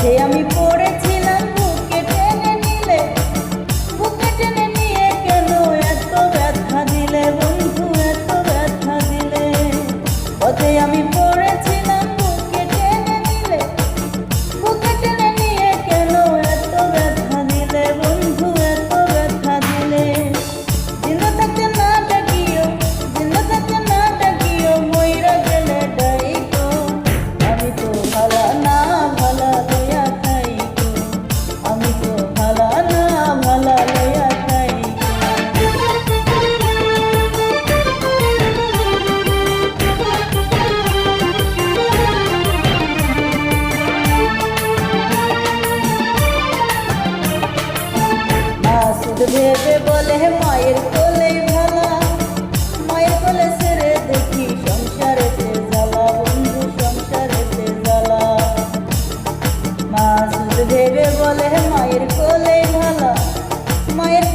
পথে আমি পড়েছিলাম বুকে টেনে নিলে, বুকে টেনে নিয়ে কেন এত ব্যথা দিলে বন্ধু, এত ব্যথা দিলে। পথে আমি পড়েছিলাম বুকে টেনে নিলে, বুকে টেনে নিয়ে কেন এত ব্যথা দিলে বন্ধু, এত ব্যথা দিলে। জিন্দা থাকতে না ডাকিও, জিন্দা থাকতে না ডাকিও, মইরা গেলে ডাইকো। আমি তো ভালা না ভালা লইয়া খাইকো, আমি তো ভালা না ভালা লইয়া খাইকো। মাসুদ ভেবে বলে মায়ের কোলেই ভালা, মায়ের কোলে ছেড়ে দেখি সংসারেতে জ্বালা বন্ধু, সংসারেতে জ্বালা। মাসুদ ভেবে বলে মায়ের কোলেই ভালা, মায়ের